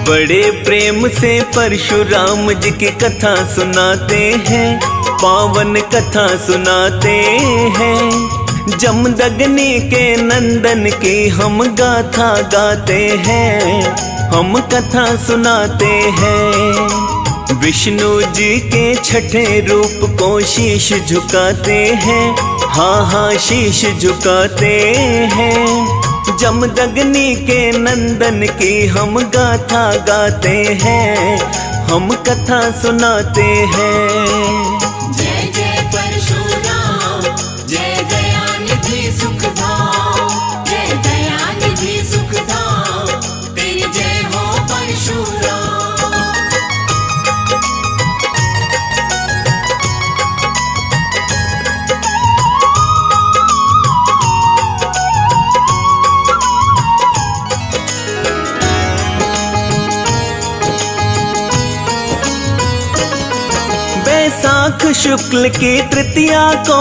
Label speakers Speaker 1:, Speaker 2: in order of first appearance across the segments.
Speaker 1: बड़े प्रेम से परशुराम जी की कथा सुनाते हैं, पावन कथा सुनाते हैं। जमदग्नि के नंदन की हम गाथा गाते हैं, हम कथा सुनाते हैं। विष्णु जी के छठे रूप को शीश झुकाते हैं, हाँ हाँ शीश झुकाते हैं। जमदग्नि के नंदन की हम गाथा गाते हैं, हम कथा सुनाते हैं।
Speaker 2: जय जय परशुराम, जय दयानिधि सुखधाम, जय दयानिधि सुखधाम, तेरी जय हो परशुराम।
Speaker 1: बैसाख शुक्ल की तृतीया को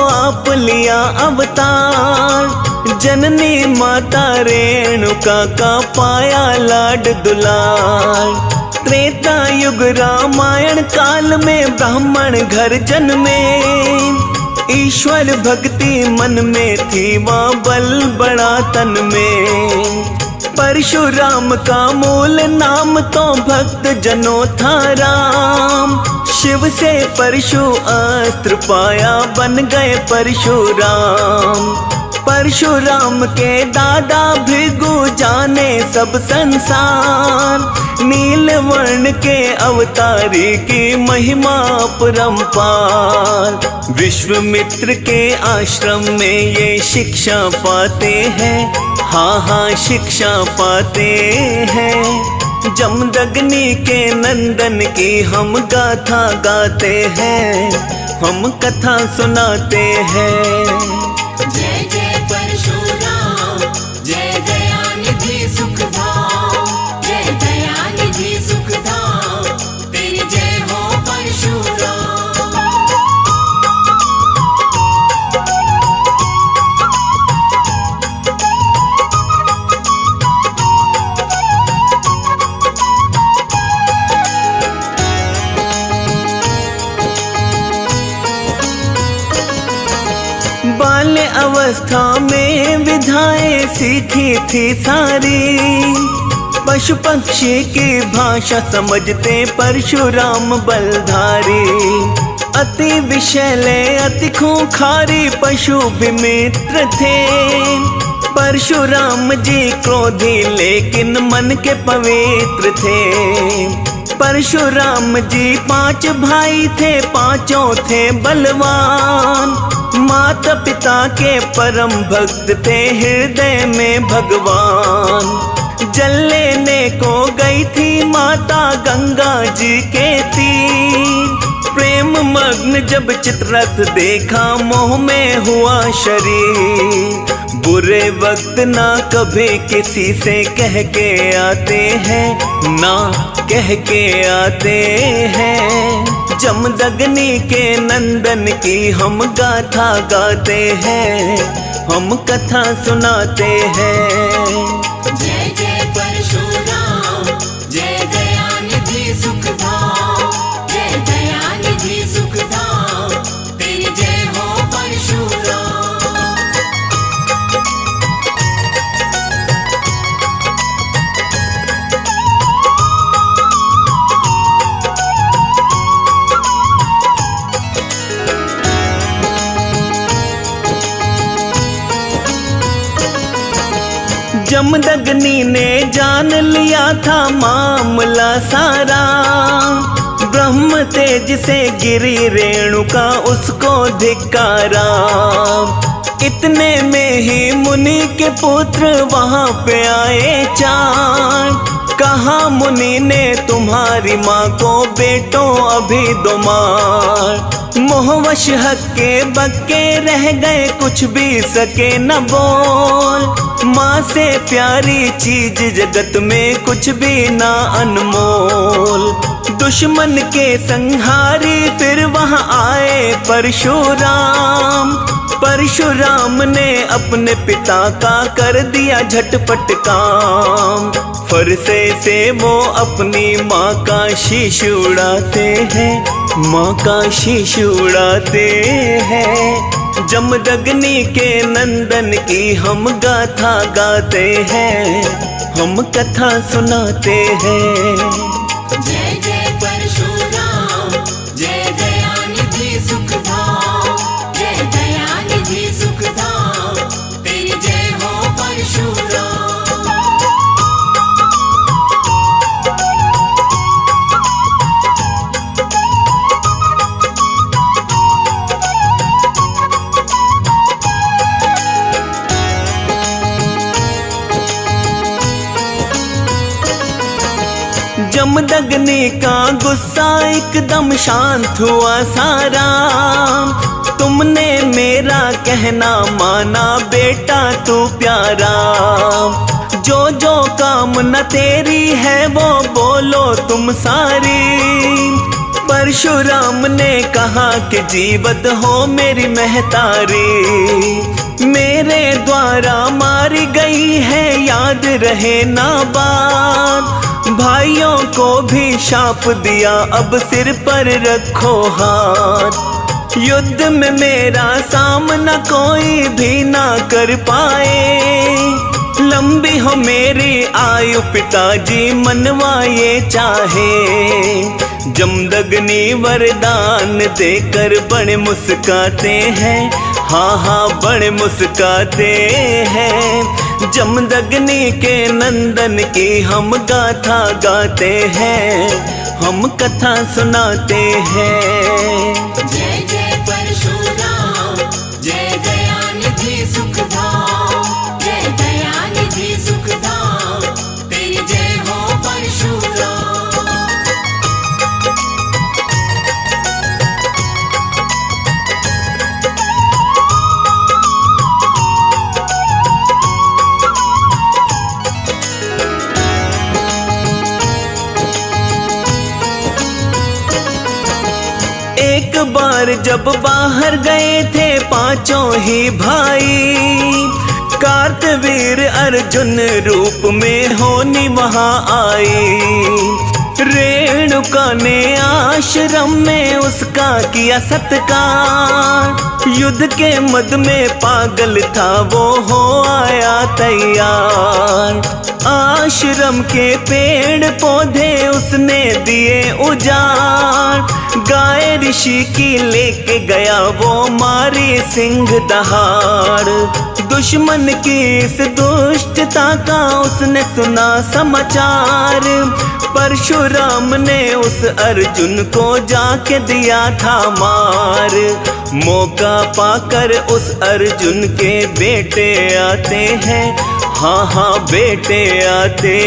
Speaker 1: आप लिया अवतार, जननी माता रेणुका का पाया लाड दुलार। त्रेता युग रामायण काल में ब्राह्मण घर जन्मे, ईश्वर भक्ति मन में थी वहाँ बल बड़ा तन में। परशुराम का मूल नाम तो भक्त जनों था राम, शिव से परशु अस्त्र पाया बन गए परशुराम। परशुराम के दादा भृगु जाने सब संसार, नील वर्ण के अवतारी की महिमा परंपार। विश्वामित्र के आश्रम में ये शिक्षा पाते हैं, हाँ हाँ शिक्षा पाते हैं। जमदग्नि के नंदन की हम गाथा गाते हैं, हम कथा सुनाते हैं।
Speaker 2: जय जय परशुराम, जय दयानिधि सुखधाम, जय दयानिधि सुखधाम, तेरी जय हो परशुराम।
Speaker 1: बाल्य अवस्था में विधाएं सीखी थी सारी, पशु पक्षी की भाषा समझते परशुराम बलधारी। अति विषैले अति खूंखारी पशु भी मित्र थे, परशुराम जी क्रोधी लेकिन मन के पवित्र थे। परशुराम जी 5 भाई थे, पांचों थे बलवान। माता पिता के परम भक्त थे, हृदय में भगवान। जल लेने को गई थी माता गंगा जी के तीर, प्रेम मग्न जब चित्ररथ देखा मोह में हुआ शरीर। बुरे वक्त ना कभी किसी से कह के आते हैं, ना कह के आते हैं। जमदग्नि के नंदन की हम गाथा गाते हैं, हम कथा सुनाते हैं।
Speaker 2: जय जय परशुराम, जय दयानिधि सुखधाम, जय दयानिधि सुखधाम, तेरी जय हो परशुराम।
Speaker 1: जमदग्नि ने जान लिया था मामला सारा, ब्रह्म तेज से गिरी रेणुका उसको धिक्कारा। इतने में ही मुनि के पुत्र वहां पे आए 4, कहा मुनि ने तुम्हारी माँ को बेटों अभी दो मार। मोहवश हक हक्के बक्के रह गए, कुछ भी सके न बोल। माँ से प्यारी चीज जगत में कुछ भी ना अनमोल। दुश्मन के संहारी फिर वहाँ आए परशुराम। परशुराम ने अपने पिता का कर दिया झटपट काम। फरसे से वो अपनी माँ का शीश उड़ाते हैं, माँ का शीश उड़ाते हैं। जमदग्नि के नंदन की हम गाथा गाते हैं, हम कथा सुनाते हैं।
Speaker 2: जय जय परशुराम, जय दयानिधि सुखधाम, जय दयानिधि सुखधाम, तेरी जय हो परशुराम।
Speaker 1: जमदग्नि का गुस्सा एकदम शांत हुआ सारा। तुमने मेरा कहना माना बेटा तू प्यारा। जो जो कामना तेरी है वो बोलो तुम सारी। परशुराम ने कहा कि जीवत हो मेरी महतारी। मेरे द्वारा मारी गई है याद रहे ना बात। भाइयों को भी शाप दिया अब सिर पर रखो हाथ। युद्ध में मेरा सामना कोई भी ना कर पाए। लंबी हो मेरी आयु पिताजी मनवा ये चाहे। जमदग्नि वरदान देकर बड़े मुस्काते हैं, हाँ हाँ बड़े मुस्काते हैं। जमदग्नि के नंदन की हम गाथा गाते हैं, हम कथा सुनाते हैं।
Speaker 2: जय जय परशुराम, जय दयानिधि सुखधाम, जय दयानिधि सुखधाम, तेरी जय हो परशुराम।
Speaker 1: एक बार जब बाहर गए थे पांचों ही भाई। कार्तवीर अर्जुन रूप में होनी वहां आई। रेणुका ने आश्रम में उसका किया सत्कार। युद्ध के मद में पागल था वो हो आया तैयार। आश्रम के पेड़ पौधे उसने दिए उजाड़। गाय ऋषि की लेके गया वो मारी सिंह दहाड़। दुश्मन की इस दुष्टता का उसने सुना समाचार। परशुराम ने उस अर्जुन को जाके दिया था मार। मौका पाकर उस अर्जुन के बेटे आते हैं, हाँ हाँ बेटे आते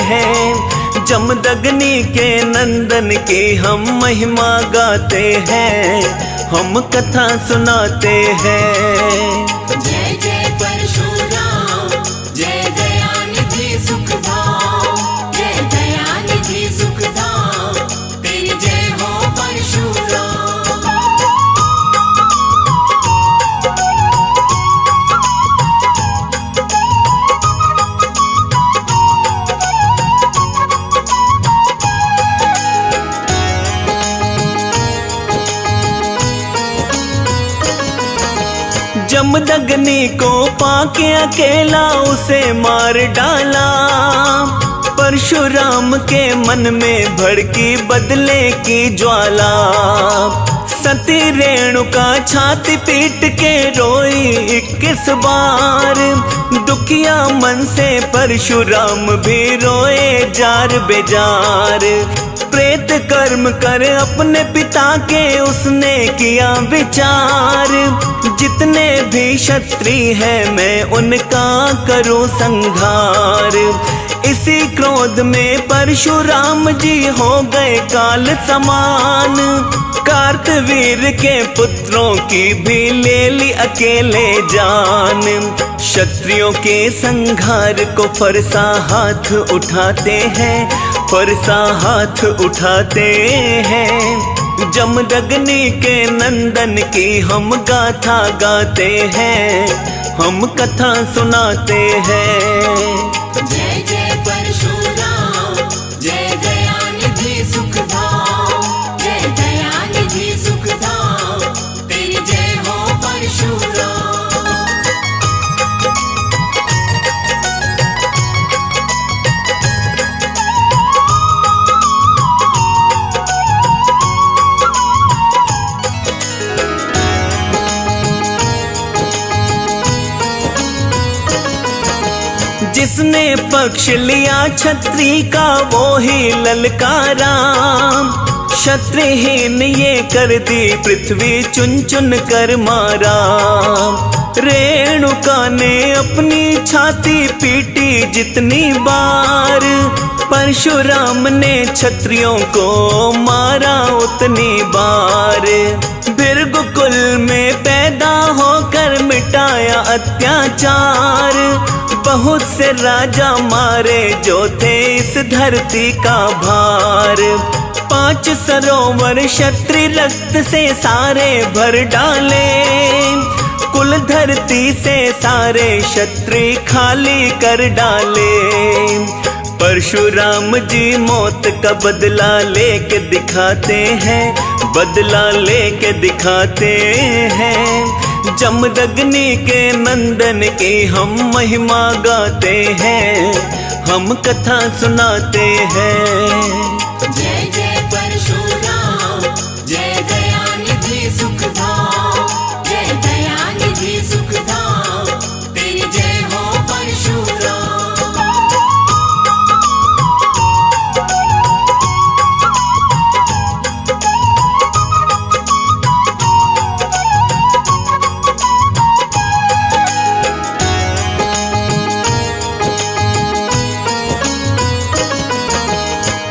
Speaker 1: हैं। जमदग्नि के नंदन की हम महिमा गाते हैं, हम कथा सुनाते हैं।
Speaker 2: जय जय परशुराम, जय दयानिधि सुखधाम, जय दयानिधि सुखधाम, तेरी जय हो परशुराम।
Speaker 1: जमदग्नि को पाके अकेला उसे मार डाला। परशुराम के मन में भड़की बदले की ज्वाला। सती रेणुका छाती पीट के रोई 21 बार। दुखिया मन से परशुराम भी रोए जार बेजार। प्रेत कर्म कर अपने पिता के उसने किया विचार। जितने भी क्षत्रिय हैं मैं उनका करूं संहार। इसी क्रोध में परशुराम जी हो गए काल समान। कार्तवीर के पुत्रों की भी ले ली अकेले जान। क्षत्रियों के संघार को फरसा हाथ उठाते हैं, फरसा हाथ उठाते हैं। जमदग्नि के नंदन की हम गाथा गाते हैं, हम कथा सुनाते हैं।
Speaker 2: जय जय परशुराम, जय दयानिधि सुखधाम, जय दयानिधि सुखधाम, तेरी जय हो परशुराम।
Speaker 1: जिसने पक्ष लिया छत्री का वो ही ललकारा। क्षत्रिहीन ये कर दी पृथ्वी चुन चुन कर मारा। रेणुका ने अपनी छाती पीटी जितनी बार, परशुराम ने क्षत्रियों को मारा उतनी बार। भृगुकुल में पैदा होकर मिटाया अत्याचार। बहुत से राजा मारे जो थे इस धरती का भार। 5 सरोवर क्षत्रिय रक्त से सारे भर डाले। कुल धरती से सारे क्षत्रिय खाली कर डाले। परशुराम जी मौत का बदला लेके दिखाते हैं, बदला लेके दिखाते हैं। जमदग्नि के नंदन की हम महिमा गाते हैं, हम कथा सुनाते हैं।
Speaker 2: जय जय परशुराम, जय दयानिधि सुखधाम, जय दयानिधि सुखधाम, तेरी जय हो परशुराम।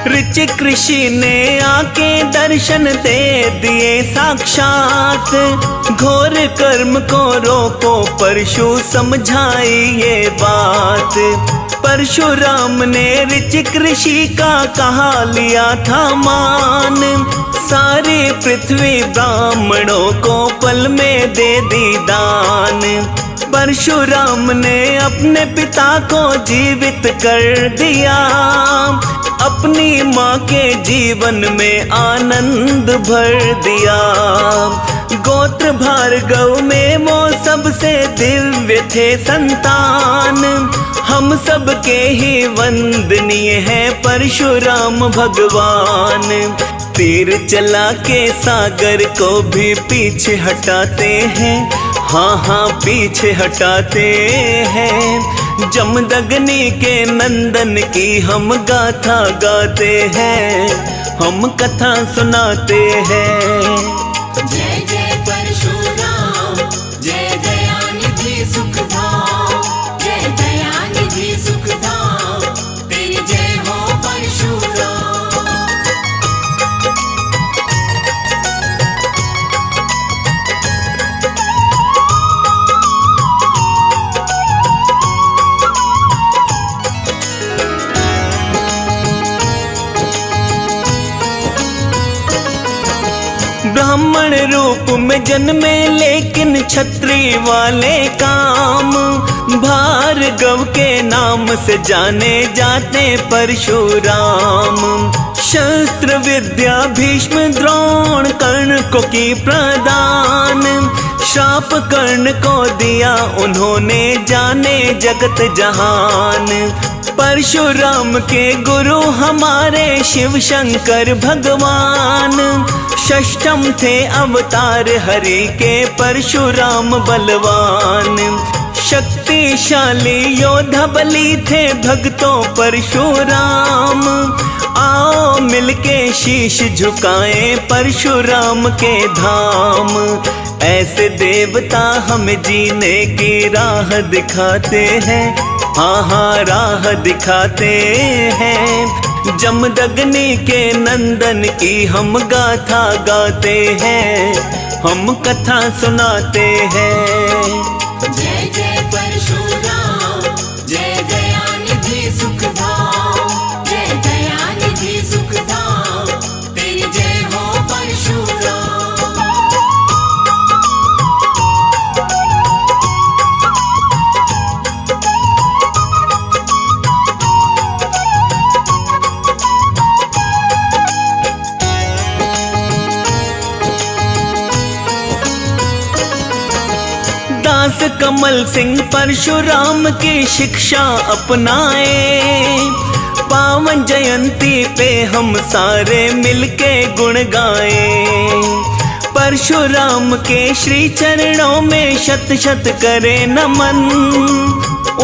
Speaker 1: ऋचिक ऋषि ने आके दर्शन दे दिए साक्षात। घोर कर्म को रोको परशु समझाई ये बात। परशुराम ने ऋचिक ऋषि का कहा लिया था मान। सारी पृथ्वी ब्राह्मणों को पल में दे दी दान। परशुराम ने अपने पिता को जीवित कर दिया। अपनी माँ के जीवन में आनंद भर दिया। गोत्र भार्गव में वो सबसे दिव्य थे संतान। हम सब के ही वंदनीय है परशुराम भगवान। तीर चला के सागर को भी पीछे हटाते हैं, हाँ हाँ पीछे हटाते हैं। जमदग्नि के नंदन की हम गाथा गाते हैं, हम कथा सुनाते हैं।
Speaker 2: जय जय परशुराम, जय दयानिधि सुखधाम, जय दयानिधि सुखधाम, तेरी जय हो परशुराम।
Speaker 1: ब्राह्मण रूप में जन्मे लेकिन क्षत्रिय वाले काम। भार्गव के नाम से जाने जाते परशुराम। शस्त्र विद्या भीष्म द्रोण कर्ण को की प्रदान। श्राप कर्ण को दिया उन्होंने जाने जगत जहान। परशुराम के गुरु हमारे शिव शंकर भगवान। षष्ठम थे अवतार हरि के परशुराम बलवान। शक्तिशाली योद्धा बलि थे भक्तों परशुराम। आओ मिलके शीश झुकाएं परशुराम के धाम। ऐसे देवता हमें जीने की राह दिखाते हैं, हाँ हाँ राह दिखाते हैं। जमदग्नि के नंदन की हम गाथा गाते हैं, हम कथा सुनाते हैं।
Speaker 2: जय जय परशुराम, जय दयानिधि सुखधाम, जय दयानिधि सुखधाम, तेरी जय हो परशुराम।
Speaker 1: दास कमल सिंह परशुराम की शिक्षा अपनाए। पावन जयंती पे हम सारे मिलके गुण गाएं। परशुराम के श्री चरणों में शत शत करे नमन।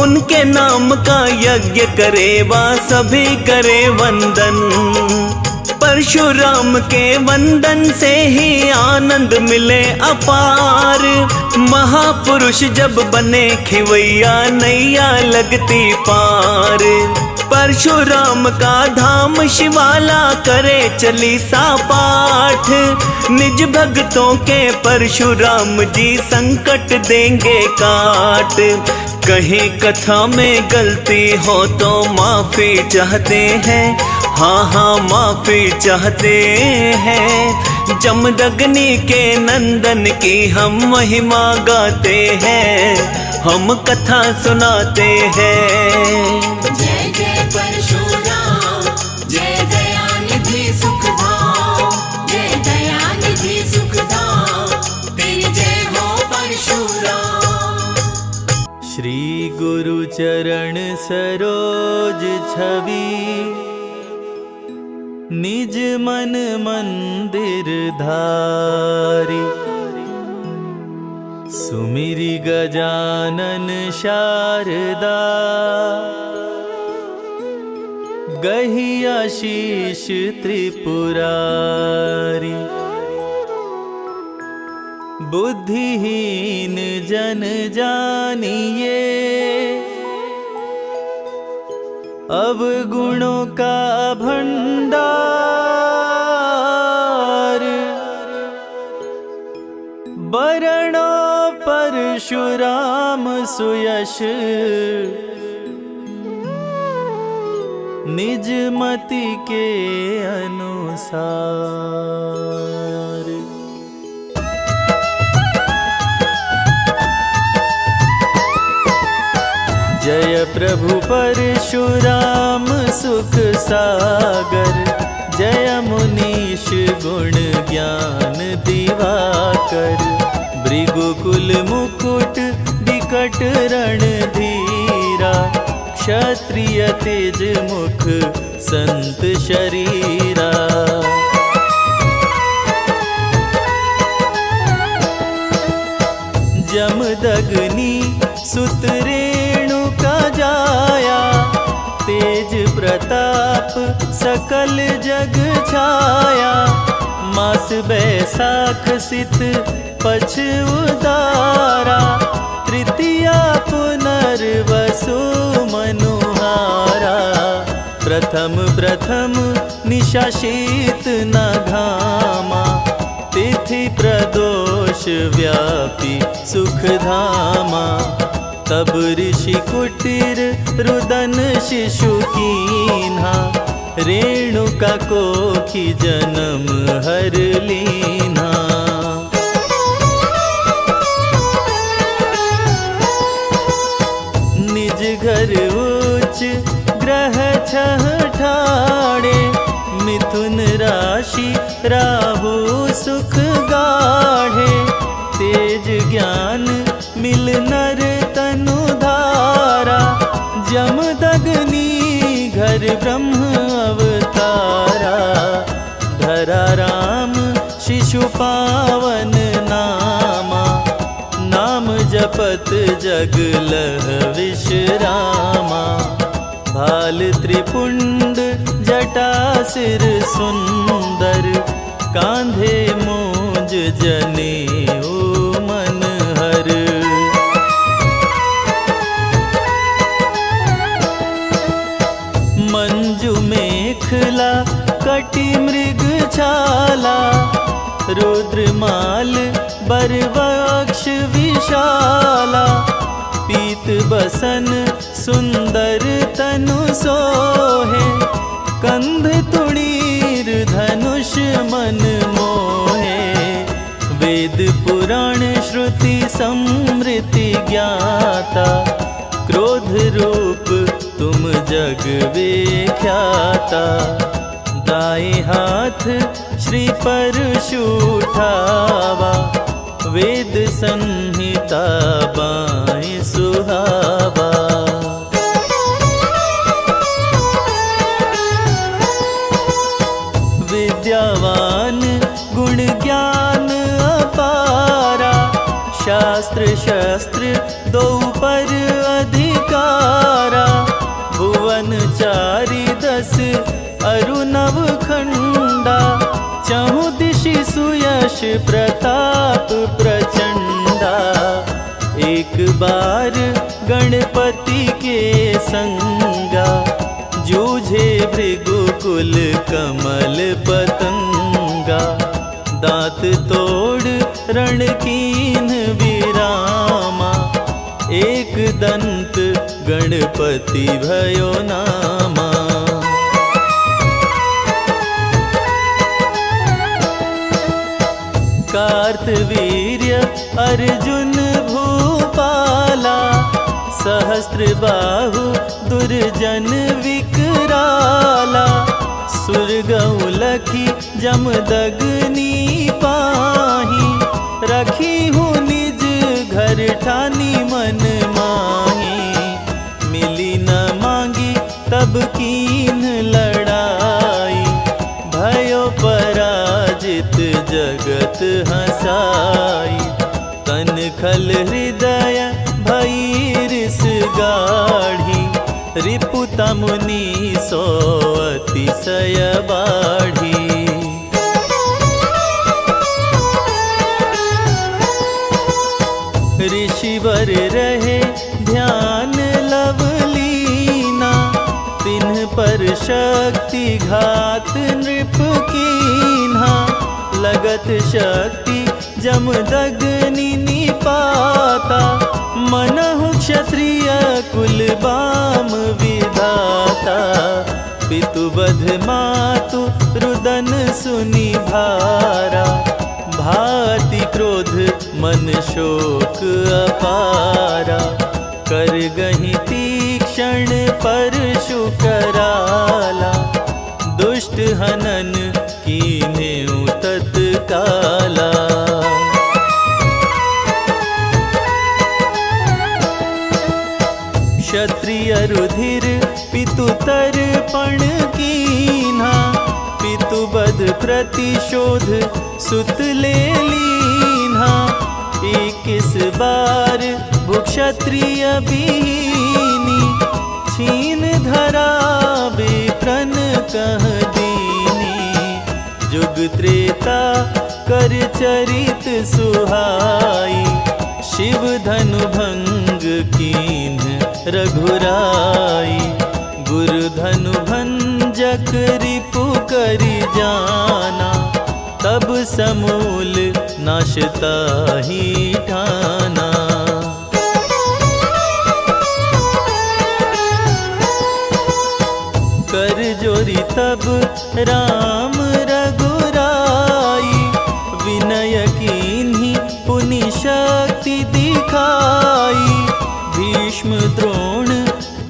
Speaker 1: उनके नाम का यज्ञ करे वा सभी करे वंदन। परशुराम के वंदन से ही आनंद मिले अपार। महापुरुष जब बने खिवैया नैया लगती पार। परशुराम का धाम शिवाला करे चालीसा पाठ। निज भक्तों के परशुराम जी संकट देंगे काट। कहीं कथा में गलती हो तो माफी चाहते हैं, हाँ हाँ माफी चाहते हैं। जमदग्नि के नंदन की हम महिमा गाते हैं, हम कथा सुनाते हैं।
Speaker 2: जय जय परशुराम, जय दयानिधि सुखधाम, जय दयानिधि सुखधाम, तेरी जय हो परशुराम।
Speaker 3: श्री गुरु चरण सरोज छवि, निज मन मंदिर धारी। सुमिरि गजानन शारदा, गही आशीष त्रिपुरारी। बुद्धिहीन जन जानिए, अवगुणों का भंडार। बरणो परशुराम सुयश, निज मति के अनुसार। जय प्रभु परशुराम सुख सागर, जय मुनीश गुण ज्ञान दिवाकर। भृगुकुल मुकुट विकट रणधीरा, क्षत्रिय तेज मुख संत शरीरा। जमदग्नि सुत रेणुका जाया, तेज प्रताप सकल जग छाया। मास बैसाख सित पछ उदारा, तृतीया पुनर्वसु मनुहारा। प्रथम प्रथम निशाशीत न घामा, तिथि प्रदोष व्यापी सुखधामा। तब ऋषि कुटीर रुदन शिशु कीन्हा, रेणुका कोखि जन्म हर लीन्हा। निज घर उच्च ग्रह छह ठाणे, मिथुन राशि राहु सुख गाढ़े। तेज ज्ञान मिल नर तनु धारा, जमदग्नि घर ब्रह्म अवतारा। धरा राम शिशु पावन नामा, नाम जपत जग लह विश्रामा। भाल त्रिपुंड जटा सिर सुंदर, कांधे मूंज जनेऊ मन हर। मुखला कटि मृग छाला, रुद्रमाल बरवक्ष विशाला, पीत बसन सुंदर तनु सोहे, कंध तुड़ीर धनुष मन मोहे, वेद पुराण श्रुति समृति ज्ञाता, क्रोध रूप तुम जग विख्याता, दाएं हाथ श्री परशु उठावा, वेद संहिता बाएं सुहावा। विद्यावान गुण ज्ञान अपारा, शास्त्र शस्त्र दो पर अधिकारा, भुवन चारि 10 अरुनव खंडा, चहु दिशि सुयश प्रताप प्रचंडा, एक बार गणपति के संगा, जूझे भृगुकुल कमल पतंगा, दांत तोड़ रण कीन विरामा, एक दंत गणपति भयो नामा। कार्तवीर्य अर्जुन भूपाला, सहस्त्र बाहु दुर्जन विकराला, सुरगऊ लखी जमदग्नि पाही, रखी हूँ निज घर ठानी मन माही, मिली न मांगी तब कीन लड़ाई, भयो पराजित जगत हसाई, तन खल हृदय भई रिस गाढ़ी, रिपुता मुनि सो अतिशय बाढ़ी। ऋषिवर रहे ध्यान लवलीना, तिन्ह पर शक्ति घात नृप कीन्हा, लगत शक्ति जमदग्नि निपाता, मनहु क्षत्रिय कुल बाम विधाता, पितुवध मातु रुदन सुनि भारा, भाति क्रोध मन शोक अपारा, कर गहि तीक्षण परशु कराला, दुष्ट हनन कीन्हे तत्काला। क्षत्रिय रुधिर पितु तर्पण कीन्हा, पितुवध प्रतिशोध सुत ले लीन्हा, 21 बार भूक्षत्रिय बीनी, छीन धरा विप्रन कह दीनी, जुग त्रेता कर चरित सुहाई, शिव धनु भंग कीन रघुराई, गुरु धनु भंजक रिपु करि जाना, तब समूल नाशता ही ठाना। कर जोरी तब राम रघुराई, विनय कीन्ही पुनि शक्ति दिखाई, भीष्म द्रोण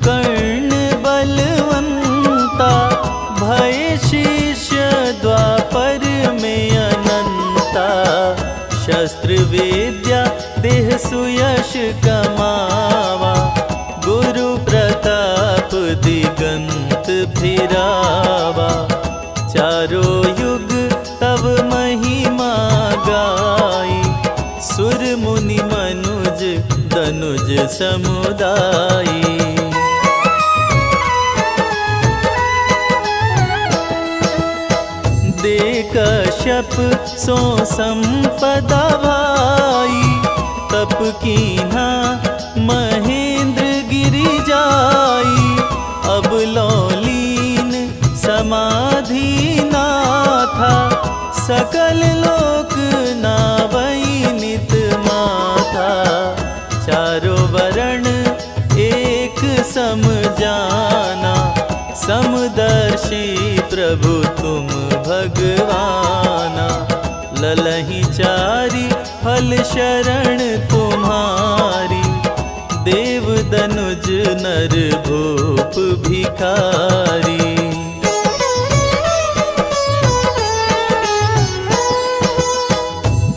Speaker 3: कर्ण बलवंता, भय शिष्य द्वापर में अनंता, शस्त्र विद्या देह सुयश कमावा, गुरु प्रताप दिगंत फिरावा, चारों युग तब महिमा गाई, सुर मुनि मनुज दनुज समुदाई। दे कश्यप सो संपदा भाई, तप कीन्हा महेंद्र गिरि जाई, अब लौलीन समा सकल लोक नावई नित माथा, चारों वर्ण एक सम जाना, समदर्शी प्रभु तुम भगवाना। ललहि चारि फल शरण तुम्हारी, देव दनुज नर भूप भिखारी।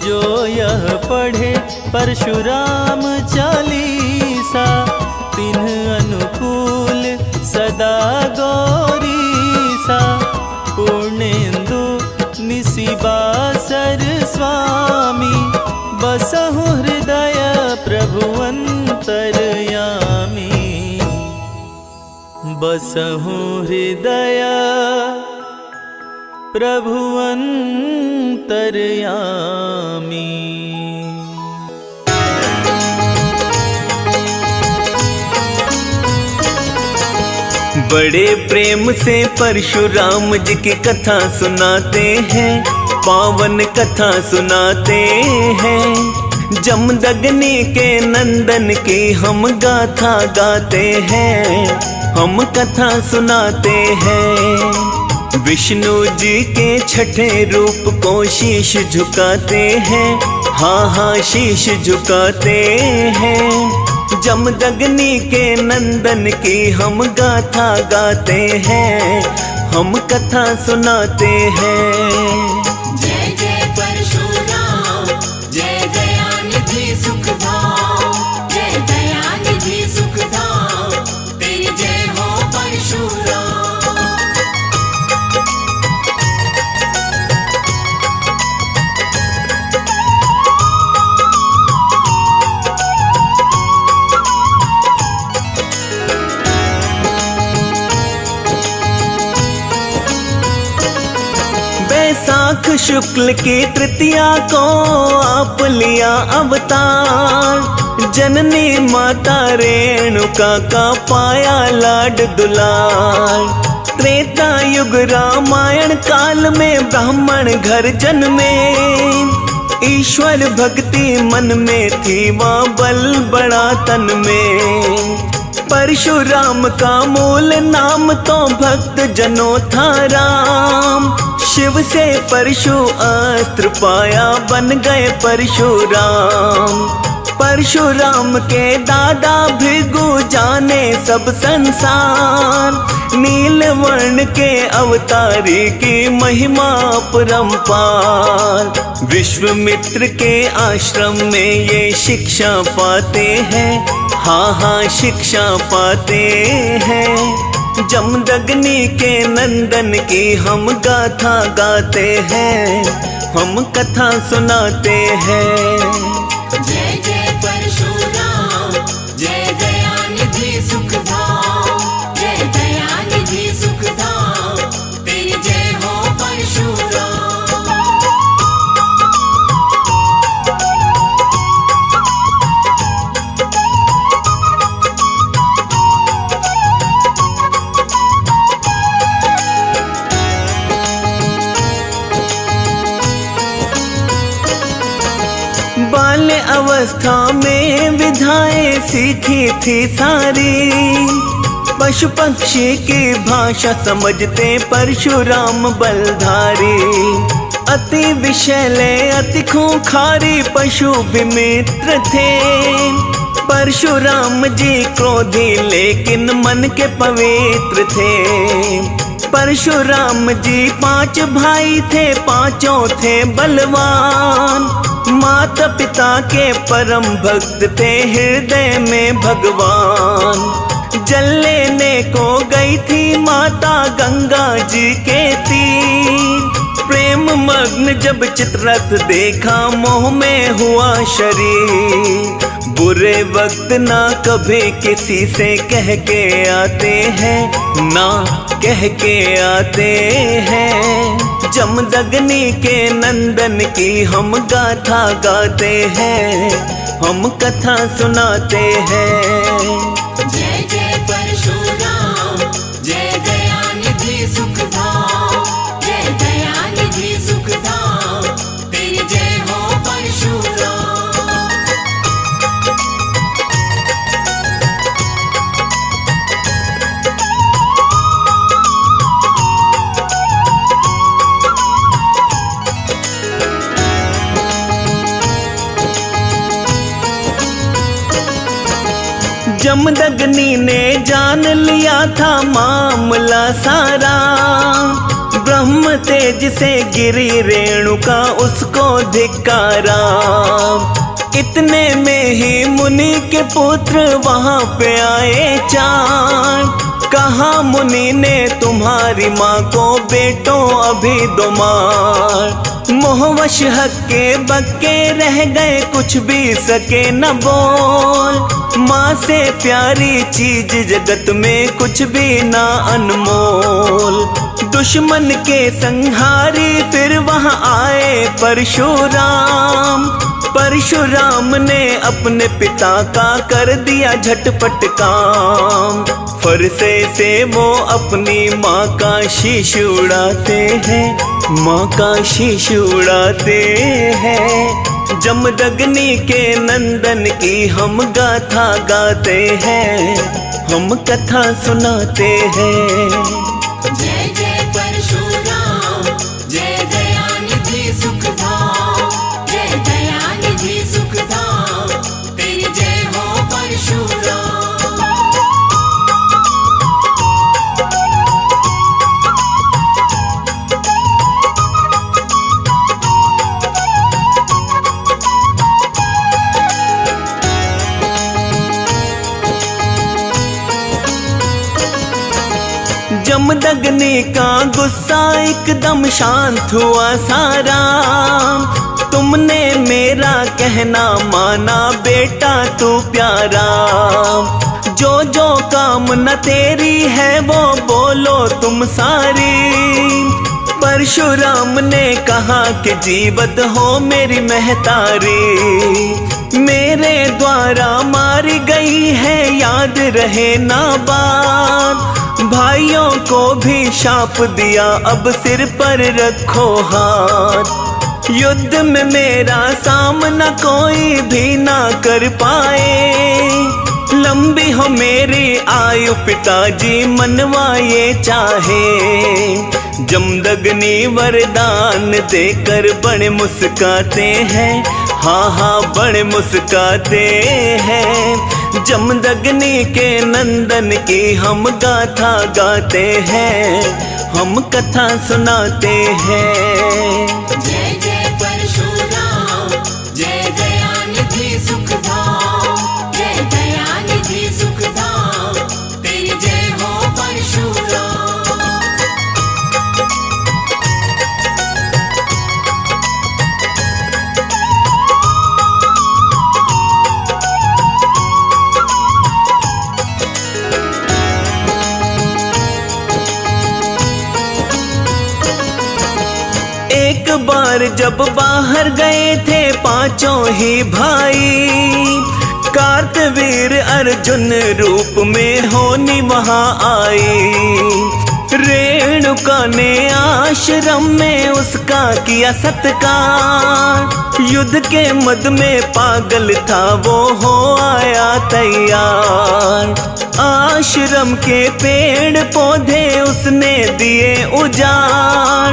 Speaker 3: जो यह पढ़े परशुराम चालीसा, तिन्ह अनुकूल सदा गौरीसा। पूर्णेन्दु निशिबासर स्वामी, बसहु हृदय प्रभु अंतरयामी। बसहु हृदय प्रभु अंतरयामी।
Speaker 1: बड़े प्रेम से परशुराम जी की कथा सुनाते हैं, पावन कथा सुनाते हैं। जमदग्नि के नंदन की हम गाथा गाते हैं, हम कथा सुनाते हैं। विष्णु जी के छठे रूप को शीश झुकाते हैं, हाँ हाँ शीश झुकाते हैं। जमदग्नि के नंदन की हम गाथा गाते हैं, हम कथा सुनाते हैं।
Speaker 2: जय जय परशुराम, जय दयानिधि सुखधाम, जय दयानिधि सुखधाम, तेरी जय हो परशुराम।
Speaker 1: बैसाख शुक्ल की तृतीया को आप लिया अवतार, जननी माता रेणुका का पाया लाड दुलार। त्रेता युग रामायण काल में ब्राह्मण घर जन्मे, ईश्वर भक्ति मन में थी वहाँ बल बड़ा तन में। परशुराम का मूल नाम तो भक्त जनों था राम, शिव से परशु अस्त्र पाया बन गए परशुराम। परशुराम के दादा भृगु जाने सब संसार, नीलवर्ण के अवतारी की महिमा परंपार। विश्वामित्र के आश्रम में ये शिक्षा पाते हैं, हाँ हाँ शिक्षा पाते हैं। जमदग्नि के नंदन की हम गाथा गाते हैं, हम कथा सुनाते हैं।
Speaker 2: जय जय परशुराम, जय दयानिधि सुखधाम, जय दयानिधि सुखधाम, तेरी जय हो परशुराम।
Speaker 1: बाल्य अवस्था में विधाएं सीखी थी सारी, पशु पक्षी की भाषा समझते परशुराम बलधारी। अति विषैले अति खूंखारी पशु भी मित्र थे, परशुराम जी क्रोधी लेकिन मन के पवित्र थे। परशुराम जी 5 भाई थे, पांचों थे बलवान। माता पिता के परम भक्त थे, हृदय में भगवान। जल लेने को गई थी माता गंगा जी के तीर, प्रेम मग्न जब चित्ररथ देखा मोह में हुआ शरीर। बुरे वक्त ना कभी किसी से कह के आते हैं, ना कह के आते हैं। जमदग्नि के नंदन की हम गाथा गाते हैं, हम कथा सुनाते हैं।
Speaker 2: जय जय परशुराम, जय दयानिधि सुखधाम, जय दयानिधि सुखधाम,
Speaker 1: जमदग्नि ने जान लिया था मामला सारा, ब्रह्म तेज से गिरी रेणुका उसको धिक्कारा। इतने में ही मुनि के पुत्र वहां पे आए चार, कहा मुनि ने तुम्हारी माँ को बेटो अभी दो मार। मोहवश हक्के बक्के रह गए कुछ भी सके न बोल, माँ से प्यारी चीज जगत में कुछ भी ना अनमोल। दुश्मन के संहारी फिर वहां आए परशुराम, परशुराम ने अपने पिता का कर दिया झटपट काम। फरसे से वो अपनी माँ का शीश उड़ाते हैं, माँ का शीश उड़ाते हैं। जमदग्नि के नंदन की हम गाथा गाते हैं, हम कथा सुनाते हैं।
Speaker 2: जय जय परशुराम, जय दयानिधि सुखधाम, जय दयानिधि सुखधाम, तेरी जय हो परशुराम।
Speaker 1: जमदग्नि का गुस्सा एकदम शांत हुआ सारा, तुमने मेरा कहना माना बेटा तू प्यारा। जो जो कामना तेरी है वो बोलो तुम सारी। परशुराम ने कहा कि जीवत हो मेरी महतारी, मेरे द्वारा मारी गई है याद रहे ना बात। भाइयों को भी शाप दिया अब सिर पर रखो हाथ, युद्ध में मेरा सामना कोई भी ना कर पाए। लंबी हो मेरी आयु पिताजी मनवा ये चाहे। जमदग्नि वरदान देकर बड़े मुस्काते हैं, हाँ हाँ बड़े मुस्काते हैं। जमदग्नि के नंदन की हम गाथा गाते हैं, हम कथा सुनाते हैं।
Speaker 2: जय जय परशुराम, जय दयानिधि सुखधाम, जय दयानिधि सुखधाम, तेरी जय हो परशुराम।
Speaker 1: एक बार जब बाहर गए थे पांचों ही भाई, कार्तवीर अर्जुन रूप में होनी वहां आई। रेणुका ने आश्रम में उसका किया सत्कार, युद्ध के मद में पागल था वो हो आया तैयार। आश्रम के पेड़ पौधे उसने दिए उजाड़,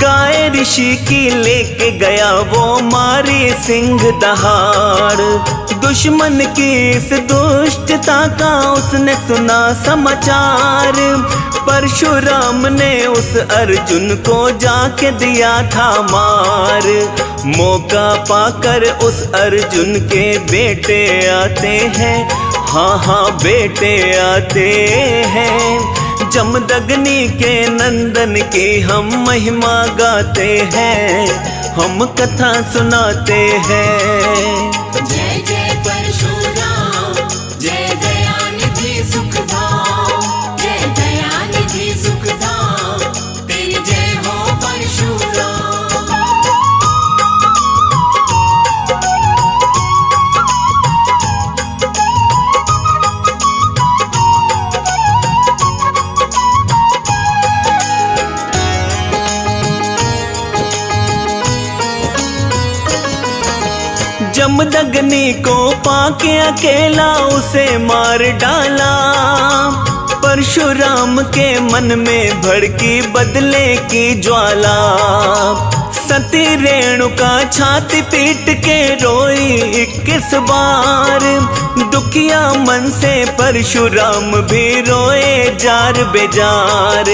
Speaker 1: गाय ऋषि की लेके गया वो मारी सिंह दहाड़। दुश्मन की इस दुष्टता का उसने सुना समाचार, परशुराम ने उस अर्जुन को जाके दिया था मार। मौका पाकर उस अर्जुन के बेटे आते हैं, हाँ हाँ बेटे आते हैं। जमदग्नि के नंदन की हम महिमा गाते हैं, हम कथा सुनाते हैं।
Speaker 2: जय जय परशुराम, जय दयानिधि सुखधाम, जय दयानिधि सुखधाम, तेरी जय हो परशुराम। जमदग्नि को पाके अकेला उसे मार डाला,
Speaker 1: परशुराम के मन में भड़की बदले की ज्वाला। सती रेणुका छाती पीट के रोई 21 बार। दुखिया मन से परशुराम भी रोए जार बेजार।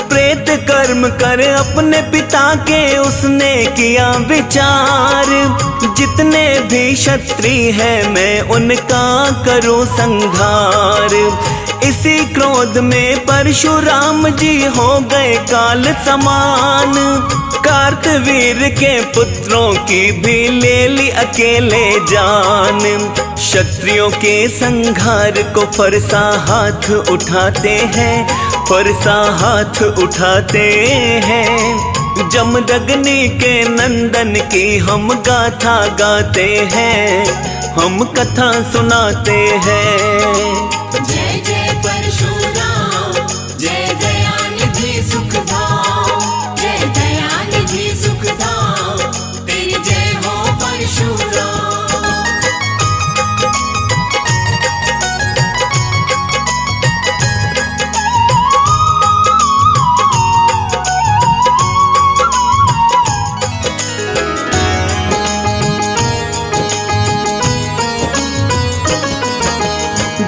Speaker 1: प्रेत कर्म कर अपने पिता के उसने किया विचार। जितने भी क्षत्रिय हैं मैं उनका करूं संहार। इसी क्रोध में परशुराम जी हो गए काल समान। कार्तवीर के पुत्रों की भी ले ली अकेले जान। क्षत्रियों के संहार को फरसा हाथ उठाते हैं, फरसा हाथ उठाते हैं। जमदग्नि के नंदन की हम गाथा गाते हैं, हम कथा सुनाते हैं।
Speaker 2: जय जय परशुराम, जय दयानिधि सुखधाम, जय दयानिधि सुखधाम, तेरी जय हो परशुराम।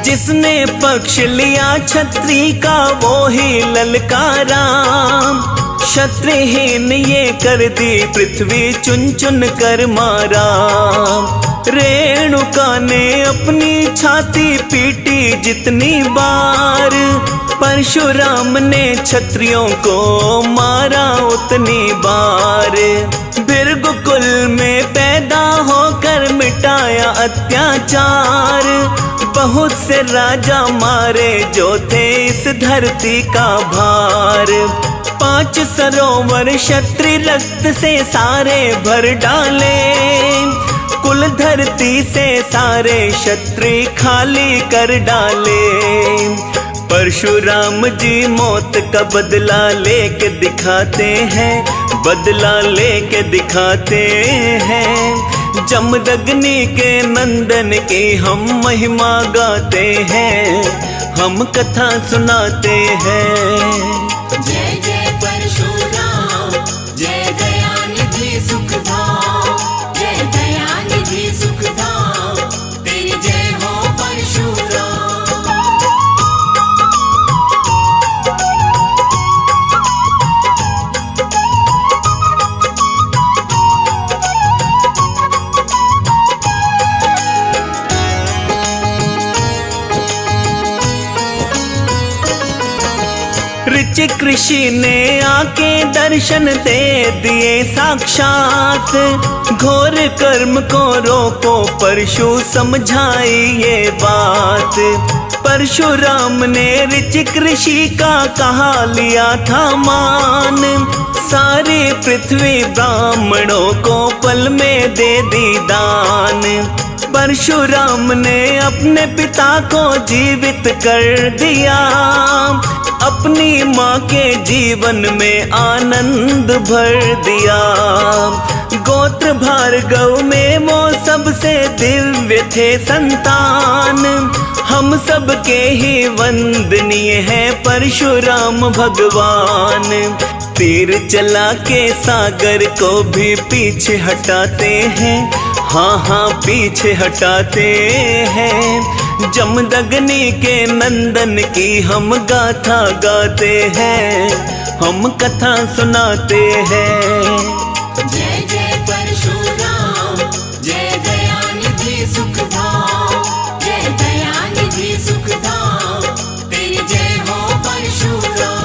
Speaker 1: जिसने पक्ष लिया छत्री का वो ही ललकारा। क्षत्रिहीन ये कर दी पृथ्वी चुन चुन कर मारा। रेणुका ने अपनी छाती पीटी जितनी बार। परशुराम ने क्षत्रियों को मारा उतनी बार। भृगुकुल में पैदा होकर मिटाया अत्याचार। बहुत से राजा मारे जो थे इस धरती का भार। 5 सरोवर क्षत्रिय रक्त से सारे भर डाले। कुल धरती से सारे क्षत्रिय खाली कर डाले। परशुराम जी मौत का बदला लेके दिखाते हैं, बदला लेके दिखाते हैं। जमदग्नि के नंदन की हम महिमा गाते हैं, हम कथा सुनाते हैं।
Speaker 2: जय जय परशुराम, जय दयानिधि सुखधाम, जय दयानिधि सुखधाम, तेरी जय हो परशुराम।
Speaker 1: ऋचिक ऋषि ने आके दर्शन दे दिए साक्षात। घोर कर्म को रोको परशु समझाई ये बात। परशुराम ने ऋचिक ऋषि का कहा लिया था मान। सारी पृथ्वी ब्राह्मणों को पल में दे दी दान। परशुराम ने अपने पिता को जीवित कर दिया। अपनी माँ के जीवन में आनंद भर दिया। गोत्र भार्गव में वो सबसे दिव्य थे संतान। हम सब के ही वंदनीय है परशुराम भगवान। तीर चला के सागर को भी पीछे हटाते हैं, हाँ हाँ पीछे हटाते हैं। जमदग्नि के नंदन की हम गाथा गाते हैं, हम कथा सुनाते हैं।
Speaker 2: जय जय परशुराम, जय दयानिधि सुखधाम, जय दयानिधि सुखधाम, तेरी जय हो परशुराम।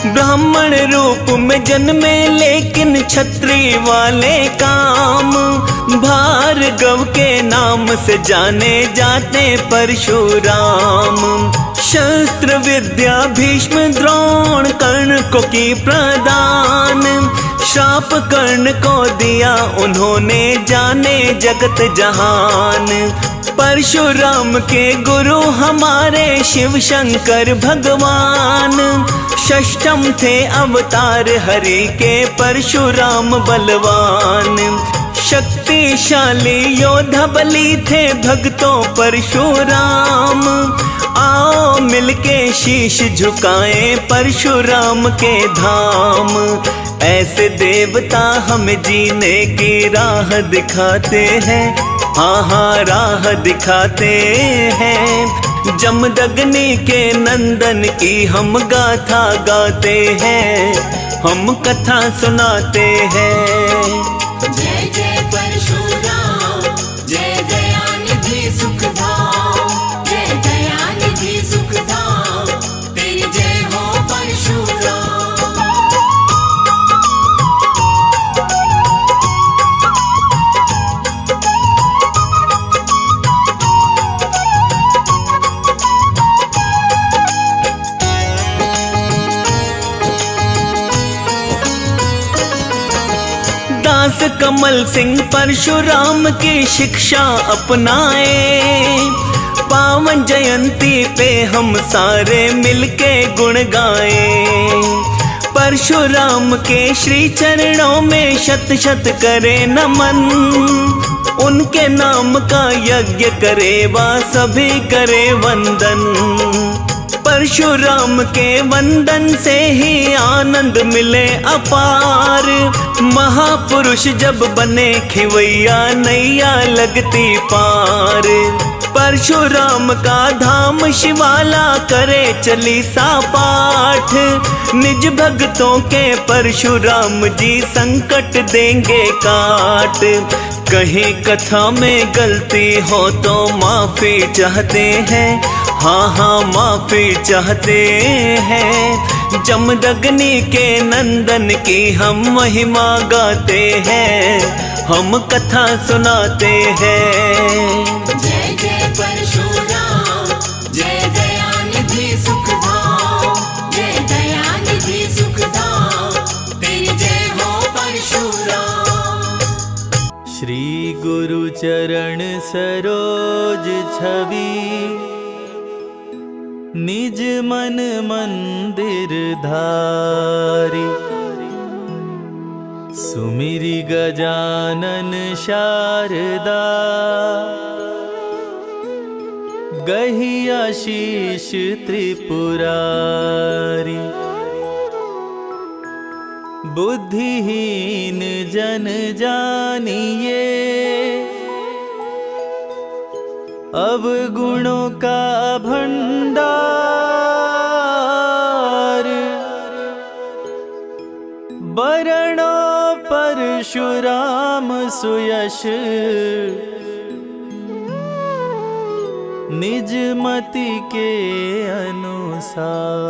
Speaker 1: ब्राह्मण रूप में जन्मे लेकिन क्षत्रिय वाले काम। भार्गव के नाम से जाने जाते परशुराम। शस्त्र विद्या भीष्म द्रोण कर्ण को की प्रदान, श्राप कर्ण को दिया उन्होंने जाने जगत जहान। परशुराम के गुरु हमारे शिव शंकर भगवान, षष्ठम थे अवतार हरि के परशुराम बलवान। शक्तिशाली योद्धा बलि थे भक्तों परशुराम, आओ मिलके शीश झुकाएं परशुराम के धाम। ऐसे देवता हमें जीने की राह दिखाते हैं, हाँ हाँ राह दिखाते हैं। जमदग्नि के नंदन की हम गाथा गाते हैं, हम कथा सुनाते हैं।
Speaker 2: जय जय परशुराम, जय दयानिधि सुखधाम, जय दयानिधि सुखधाम, तेरी जय हो परशुराम।
Speaker 1: दास कमल सिंह परशुराम की शिक्षा अपनाए, पावन जयंती पे हम सारे मिलके गुण गाएं। परशुराम के श्री चरणों में शत शत करे नमन, उनके नाम का यज्ञ करे वा सभी करे वंदन। परशुराम के वंदन से ही आनंद मिले अपार, महापुरुष जब बने खिवैया नैया लगती पार। परशुराम का धाम शिवाला करे चालीसा पाठ, निज भक्तों के परशुराम जी संकट देंगे काट। कहीं कथा में गलती हो तो माफी चाहते हैं, हाँ हाँ माफी चाहते हैं। जमदग्नि के नंदन की हम महिमा गाते हैं, हम कथा सुनाते हैं।
Speaker 2: जय जय परशुराम, जय दयानिधि सुखधाम, जय दयानिधि सुखधाम, तेरी जय हो परशुराम।
Speaker 3: श्री गुरु चरण सरोज छवि, निज मन मंदिर धारी। सुमिरि गजानन शारदा, गही आशीष त्रिपुरारी। बुद्धिहीन जन जानिए, अवगुणों का भंडार। बरणो परशुराम सुयश, निज मति के अनुसार।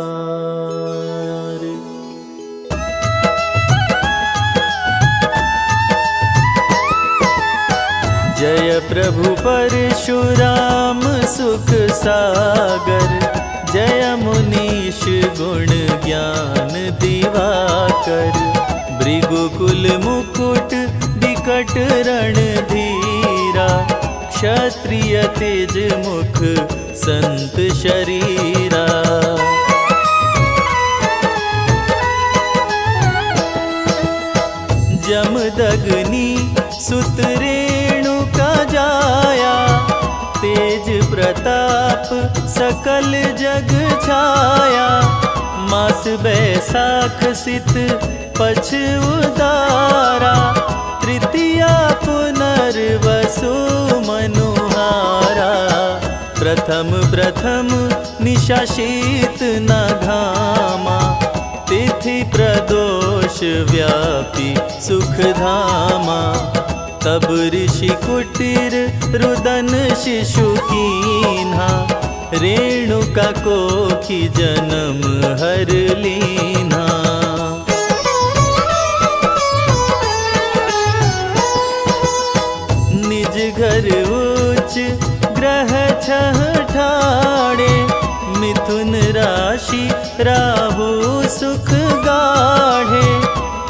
Speaker 3: जय प्रभु परशुराम सुख सागर, जय मुनीश गुण ज्ञान दिवाकर। भृगुकुल मुकुट बिकट रणधीरा, क्षत्रिय तेज मुख संत शरीरा। जमदग्नि सुत रेणुका जाया, तेज प्रताप सकल जग छाया। मास बैसाख सित पछ उदारा, तृतीया पुनर्वसु मनुहारा। प्रथम प्रथम निशाशीत न घामा, तिथि प्रदोष व्यापी सुखधामा। तब ऋषि कुटीर रुदन शिशु कीन्हा, रेणुका कोखि जन्म हर लीन्हा। निज घर उच्च ग्रह छह ठाणे, मिथुन राशि राहु सुख गाढ़े,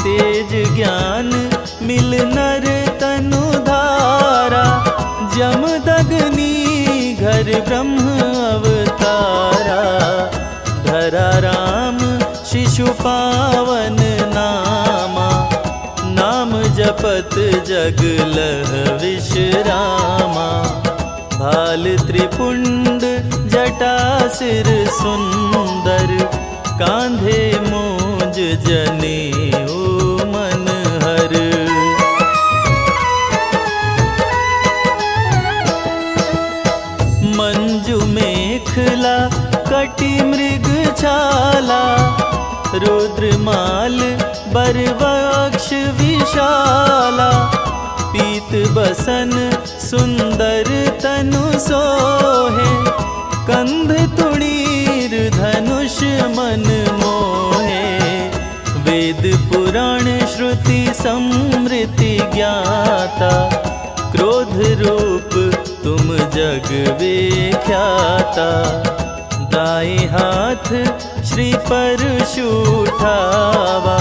Speaker 3: तेज ज्ञान मिल नर तनु धारा, जमदग्नि घर ब्रह्म अवतारा, धरा राम शिशु पावन नामा, नाम जपत जग लह विश्रामा, भाल त्रिपुंड जटा सिर सुंदर, कांधे मोज जनेऊ मन हर। मंजू मेखला कटि मृग छाला, रुद्रमाल बरवक्ष विशाला, पीत बसन सुंदर तनु सोहे, कंध तुणीर धनुष मन मोहे, वेद पुराण श्रुति समृति ज्ञाता, क्रोध रूप तुम जग विख्याता, दाएं हाथ श्री परशु उठावा,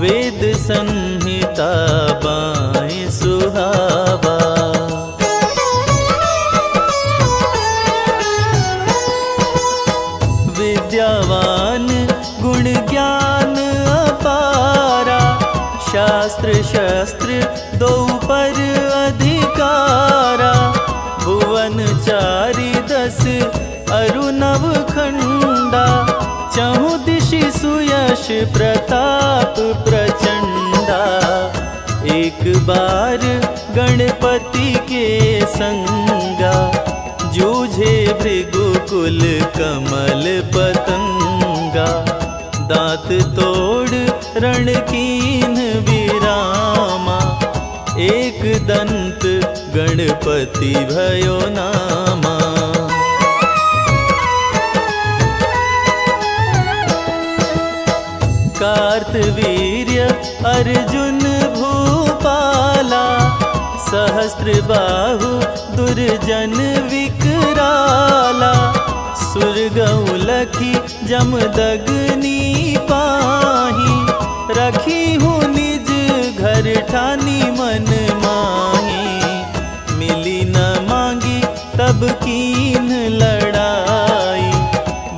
Speaker 3: वेद संहिता बाएं सुहावा। विद्यावान गुण ज्ञान अपारा, शास्त्र शस्त्र दो पर अधिकारा, भुवन चारि दस अरुनव खंडा, चहु दिशि सुयश प्रताप प्रचंडा, एक बार गणपति के संगा, जूझे भृगुकुल कमल पतंगा, दांत तोड़ रण कीन विरामा, एक दंत गणपति भयो नामा। कार्तवीर्य अर्जुन भूपाला, सहस्त्र बाहु दुर्जन विकराला, सुरगऊ लखी जमदग्नि पाही, रखी हूँ निज घर ठानी मन माही, मिली न मांगी तब कीन लड़ाई,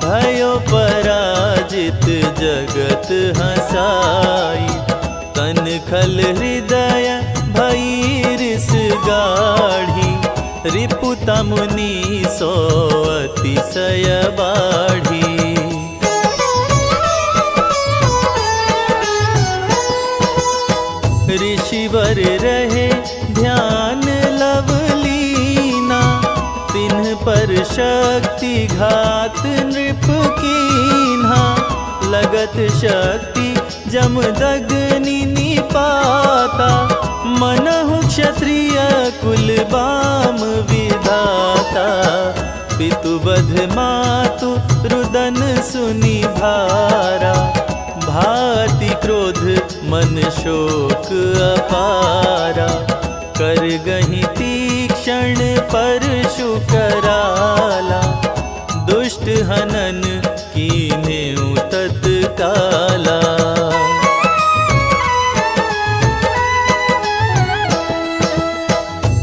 Speaker 3: भयो पराजित जगत हसाई, तन खल हृदय भई रिस गाढ़ी, रिपुता मुनि सो अतिशय बाढ़ी। ऋषिवर रहे ध्यान लवलीना, तिन्ह पर शक्ति घात नृप कीन्हा, लगत शक्ति जमदग्नि निपाता, मनहु क्षत्रिय कुल बाम विधाता, पितुवध मातु रुदन सुनि भारा, भाति क्रोध मन शोक अपारा, कर गहि तीक्षण परशु कराला, दुष्ट हनन कीन्हेउ तत्काला।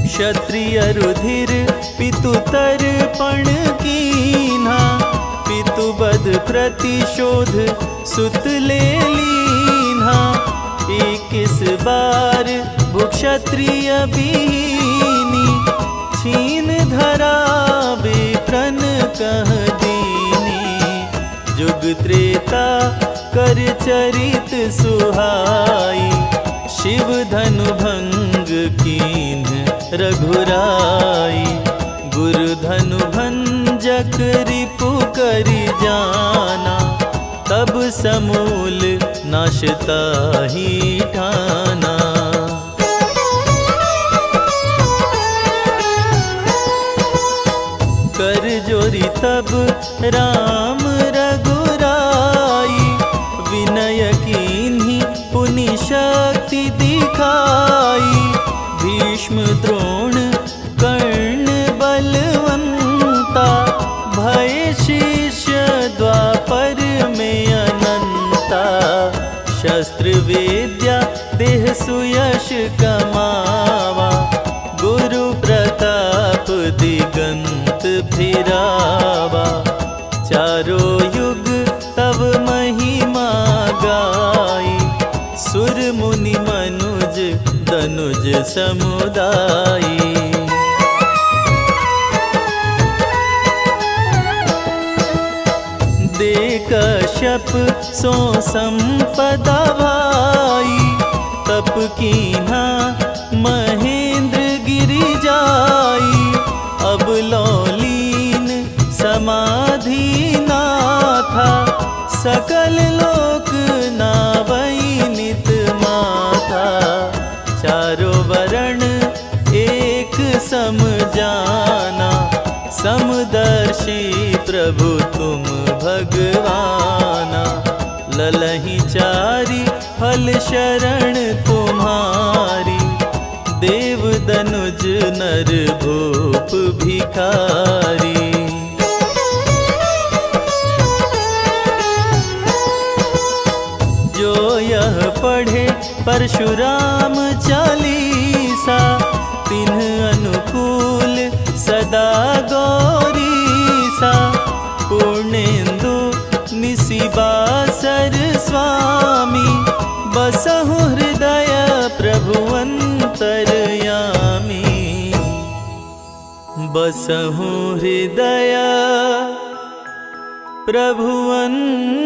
Speaker 3: क्षत्रिय रुधिर पितु तर्पण कीन्हा, पितुवध प्रतिशोध सुत ले लीन्हा, 21 बार भूक्षत्रिय बीनी, छीन धरा विप्रन कह दीनी, जुग त्रेता कर चरित सुहाई, शिव धनु भंग कीन रघुराई, गुरु धनु भंजक रिपु करि जाना, तब समूल नाशता ही ठाना। कर जोरी तब राम रघुराई, विनय कीन्ही पुनि शक्ति दिखाई, भीष्म द्रोण कर्ण बलवंता, भय शीश शास्त्र विद्या देह सुयश कमावा, गुरु प्रताप दिगंत फिरावा। चारों युग तब महिमा गाई, सुर मुनि मनुज दनुज समुदाई। दे कश्यप सो संपदा भाई, तप कीन्हा महेंद्र गिरि जाई। अब लौलीन समाधि नाथा, सकल लोक नावई नित माथा। चारों वरण एक सम जाना, समदर्शी प्रभु तुम भगवाना। ललहि चारि फल शरण तुम्हारी, देव दनुज नर भूप भिखारी। जो यह पढ़े परशुराम चालीसा, तिन्ह अनुकूल सदा गौरीसा। पूर्णेन्दु निशिबासर स्वामी, बसहु हृदय प्रभु अंतरयामी। बसहु हृदय प्रभु अंतरयामी।